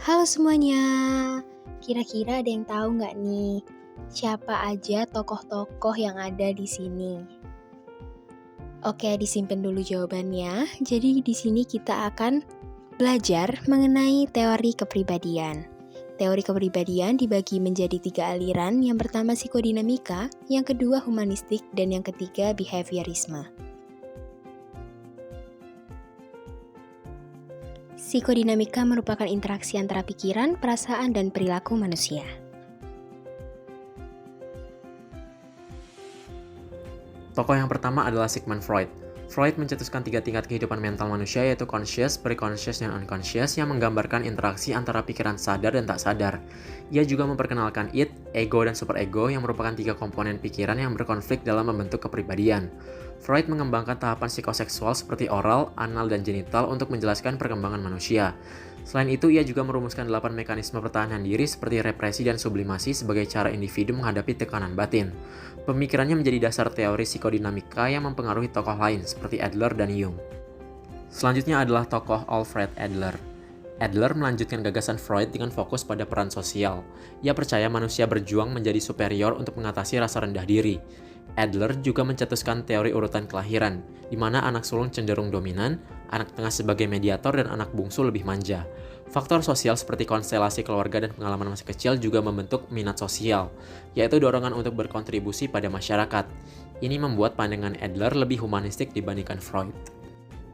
Halo semuanya, kira-kira ada yang tahu nggak nih, siapa aja tokoh-tokoh yang ada di sini? Oke, disimpan dulu jawabannya. Jadi di sini kita akan belajar mengenai teori kepribadian. Teori kepribadian dibagi menjadi 3 aliran, yang pertama psikodinamika, yang kedua humanistik, dan yang ketiga behaviorisme. Psikodinamika merupakan interaksi antara pikiran, perasaan, dan perilaku manusia. Tokoh yang pertama adalah Sigmund Freud. Freud mencetuskan 3 tingkat kehidupan mental manusia, yaitu conscious, preconscious, dan unconscious, yang menggambarkan interaksi antara pikiran sadar dan tak sadar. Ia juga memperkenalkan id, ego, dan superego, yang merupakan 3 komponen pikiran yang berkonflik dalam membentuk kepribadian. Freud mengembangkan tahapan psikoseksual seperti oral, anal, dan genital untuk menjelaskan perkembangan manusia. Selain itu, ia juga merumuskan 8 mekanisme pertahanan diri seperti represi dan sublimasi sebagai cara individu menghadapi tekanan batin. Pemikirannya menjadi dasar teori psikodinamika yang mempengaruhi tokoh lain seperti Adler dan Jung. Selanjutnya adalah tokoh Alfred Adler. Adler melanjutkan gagasan Freud dengan fokus pada peran sosial. Ia percaya manusia berjuang menjadi superior untuk mengatasi rasa rendah diri. Adler juga mencetuskan teori urutan kelahiran, di mana anak sulung cenderung dominan, anak tengah sebagai mediator, dan anak bungsu lebih manja. Faktor sosial seperti konstelasi keluarga dan pengalaman masa kecil juga membentuk minat sosial, yaitu dorongan untuk berkontribusi pada masyarakat. Ini membuat pandangan Adler lebih humanistik dibandingkan Freud.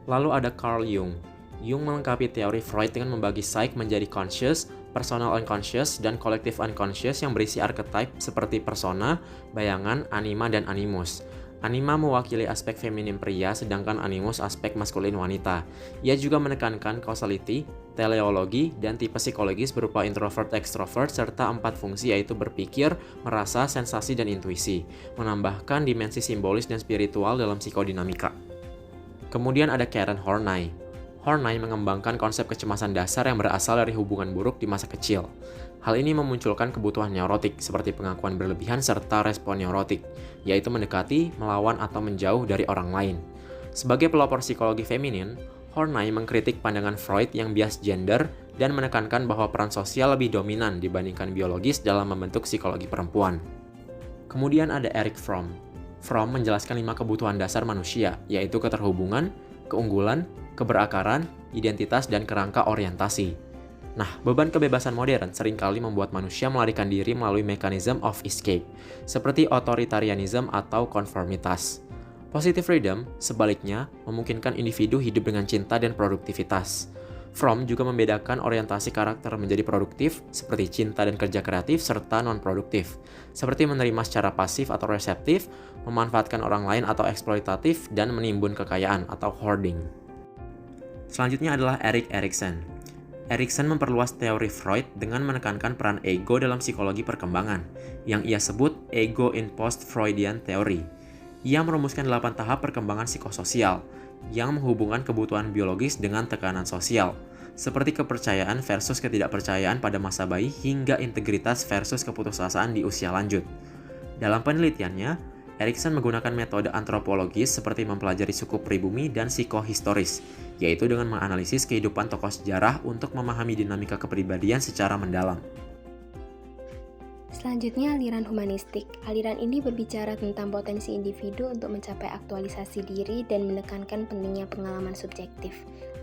Lalu ada Carl Jung. Jung melengkapi teori Freud dengan membagi psyche menjadi conscious, personal unconscious, dan collective unconscious yang berisi archetype seperti persona, bayangan, anima, dan animus. Anima mewakili aspek feminin pria, sedangkan animus aspek maskulin wanita. Ia juga menekankan causality, teleologi, dan tipe psikologis berupa introvert-extrovert, serta 4 fungsi yaitu berpikir, merasa, sensasi, dan intuisi, menambahkan dimensi simbolis dan spiritual dalam psikodinamika. Kemudian ada Karen Horney. Horney mengembangkan konsep kecemasan dasar yang berasal dari hubungan buruk di masa kecil. Hal ini memunculkan kebutuhan neurotik seperti pengakuan berlebihan serta respon neurotik, yaitu mendekati, melawan, atau menjauh dari orang lain. Sebagai pelopor psikologi feminin, Horney mengkritik pandangan Freud yang bias gender dan menekankan bahwa peran sosial lebih dominan dibandingkan biologis dalam membentuk psikologi perempuan. Kemudian ada Erich Fromm. Fromm menjelaskan 5 kebutuhan dasar manusia, yaitu keterhubungan, keunggulan, keberakaran, identitas, dan kerangka orientasi. Nah, beban kebebasan modern seringkali membuat manusia melarikan diri melalui mekanisme of escape, seperti otoritarianisme atau konformitas. Positive freedom, sebaliknya, memungkinkan individu hidup dengan cinta dan produktivitas. Fromm juga membedakan orientasi karakter menjadi produktif, seperti cinta dan kerja kreatif, serta non-produktif, seperti menerima secara pasif atau reseptif, memanfaatkan orang lain atau eksploitatif, dan menimbun kekayaan atau hoarding. Selanjutnya adalah Erik Erikson. Erikson memperluas teori Freud dengan menekankan peran ego dalam psikologi perkembangan, yang ia sebut ego in post-Freudian theory. Ia merumuskan 8 tahap perkembangan psikososial, yang menghubungkan kebutuhan biologis dengan tekanan sosial, seperti kepercayaan versus ketidakpercayaan pada masa bayi hingga integritas versus keputusasaan di usia lanjut. Dalam penelitiannya, Erikson menggunakan metode antropologis seperti mempelajari suku pribumi dan psikohistoris, yaitu dengan menganalisis kehidupan tokoh sejarah untuk memahami dinamika kepribadian secara mendalam. Selanjutnya aliran humanistik. Aliran ini berbicara tentang potensi individu untuk mencapai aktualisasi diri dan menekankan pentingnya pengalaman subjektif.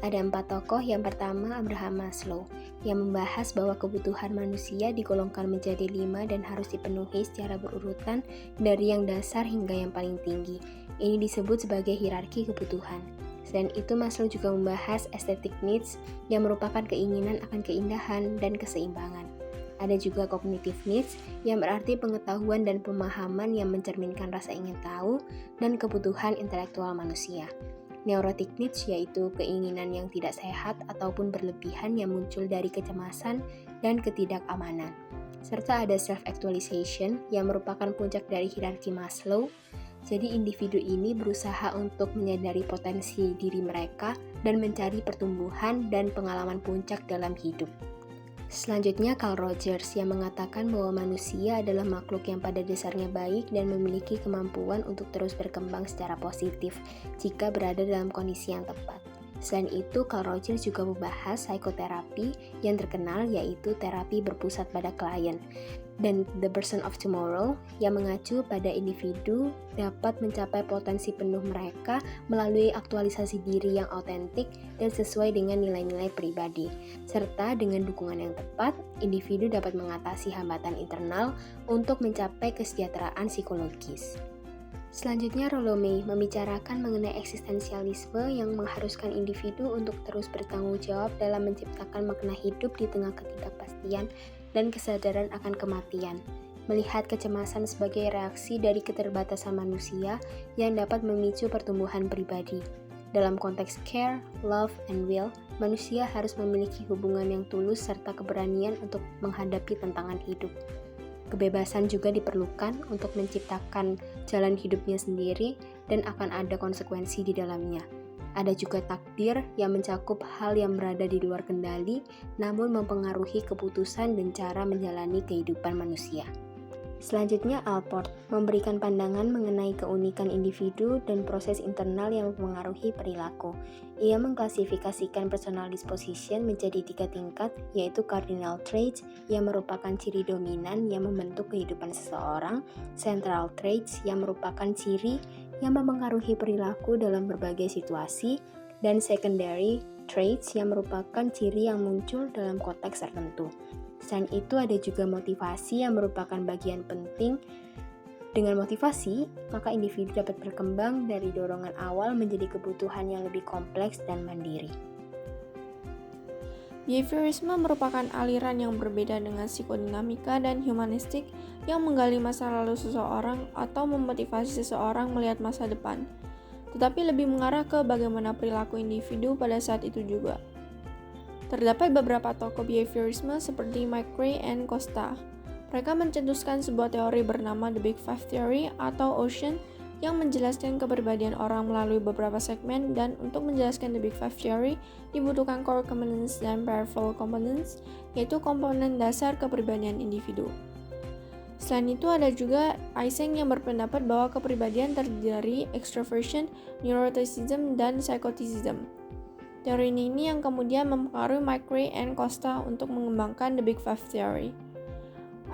Ada 4 tokoh. Yang pertama Abraham Maslow, yang membahas bahwa kebutuhan manusia digolongkan menjadi 5 dan harus dipenuhi secara berurutan dari yang dasar hingga yang paling tinggi. Ini disebut sebagai hierarki kebutuhan. Selain itu, Maslow juga membahas aesthetic needs, yang merupakan keinginan akan keindahan dan keseimbangan. Ada juga cognitive needs, yang berarti pengetahuan dan pemahaman yang mencerminkan rasa ingin tahu dan kebutuhan intelektual manusia. Neurotic needs yaitu keinginan yang tidak sehat ataupun berlebihan yang muncul dari kecemasan dan ketidakamanan. Serta ada self-actualization, yang merupakan puncak dari hierarki Maslow. Jadi individu ini berusaha untuk menyadari potensi diri mereka dan mencari pertumbuhan dan pengalaman puncak dalam hidup. Selanjutnya Carl Rogers, yang mengatakan bahwa manusia adalah makhluk yang pada dasarnya baik dan memiliki kemampuan untuk terus berkembang secara positif jika berada dalam kondisi yang tepat. Selain itu, Carl Rogers juga membahas psikoterapi yang terkenal yaitu terapi berpusat pada klien, dan The Person of Tomorrow yang mengacu pada individu dapat mencapai potensi penuh mereka melalui aktualisasi diri yang autentik dan sesuai dengan nilai-nilai pribadi. Serta dengan dukungan yang tepat, individu dapat mengatasi hambatan internal untuk mencapai kesejahteraan psikologis. Selanjutnya, Rollo May membicarakan mengenai eksistensialisme yang mengharuskan individu untuk terus bertanggung jawab dalam menciptakan makna hidup di tengah ketidakpastian dan kesadaran akan kematian. Melihat kecemasan sebagai reaksi dari keterbatasan manusia yang dapat memicu pertumbuhan pribadi. Dalam konteks care, love, and will, manusia harus memiliki hubungan yang tulus serta keberanian untuk menghadapi tantangan hidup. Kebebasan juga diperlukan untuk menciptakan jalan hidupnya sendiri dan akan ada konsekuensi di dalamnya. Ada juga takdir yang mencakup hal yang berada di luar kendali namun mempengaruhi keputusan dan cara menjalani kehidupan manusia. Selanjutnya, Allport memberikan pandangan mengenai keunikan individu dan proses internal yang mempengaruhi perilaku. Ia mengklasifikasikan personal disposition menjadi 3 tingkat, yaitu cardinal traits yang merupakan ciri dominan yang membentuk kehidupan seseorang, central traits yang merupakan ciri yang mempengaruhi perilaku dalam berbagai situasi, dan secondary traits yang merupakan ciri yang muncul dalam konteks tertentu. Selain itu ada juga motivasi yang merupakan bagian penting. Dengan motivasi, maka individu dapat berkembang dari dorongan awal menjadi kebutuhan yang lebih kompleks dan mandiri. Behaviorisme merupakan aliran yang berbeda dengan psikodinamika dan humanistik yang menggali masa lalu seseorang atau memotivasi seseorang melihat masa depan, tetapi lebih mengarah ke bagaimana perilaku individu pada saat itu juga. Terdapat beberapa tokoh behaviorisme seperti McRae and Costa. Mereka mencetuskan sebuah teori bernama The Big Five Theory atau Ocean yang menjelaskan kepribadian orang melalui beberapa segmen, dan untuk menjelaskan The Big Five Theory dibutuhkan core components dan peripheral components, yaitu komponen dasar kepribadian individu. Selain itu ada juga Eysenck yang berpendapat bahwa kepribadian terdiri dari extroversion, neuroticism, dan psychoticism. Teori ini yang kemudian mempengaruhi McRae and Costa untuk mengembangkan The Big Five Theory.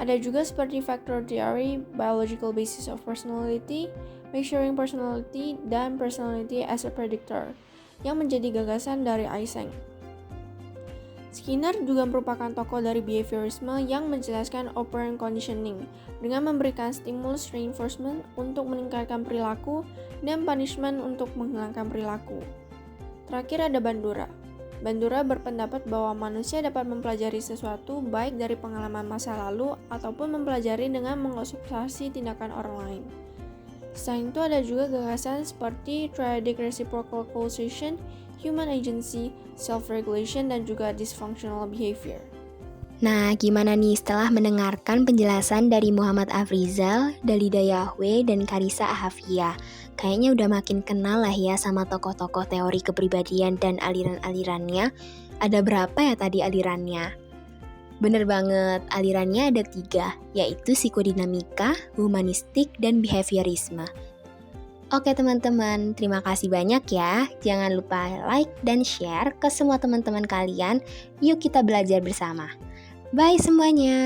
Ada juga seperti Factor Theory, Biological Basis of Personality, Measuring Personality, dan Personality as a Predictor, yang menjadi gagasan dari Eysenck. Skinner juga merupakan tokoh dari behaviorisme yang menjelaskan operant conditioning dengan memberikan stimulus reinforcement untuk meningkatkan perilaku dan punishment untuk menghilangkan perilaku. Terakhir ada Bandura. Bandura berpendapat bahwa manusia dapat mempelajari sesuatu baik dari pengalaman masa lalu ataupun mempelajari dengan mengobservasi tindakan orang lain. Selain itu ada juga gagasan seperti triadic reciprocal causation, human agency, self-regulation, dan juga dysfunctional behavior. Nah, gimana nih setelah mendengarkan penjelasan dari Muhammad Afrizal, Dalida Yahwe, dan Karissa Ahafia? Kayaknya udah makin kenal lah ya sama tokoh-tokoh teori kepribadian dan aliran-alirannya. Ada berapa ya tadi alirannya? Bener banget, alirannya ada 3, yaitu psikodinamika, humanistik, dan behaviorisme. Oke teman-teman, terima kasih banyak ya. Jangan lupa like dan share ke semua teman-teman kalian. Yuk kita belajar bersama. Bye semuanya.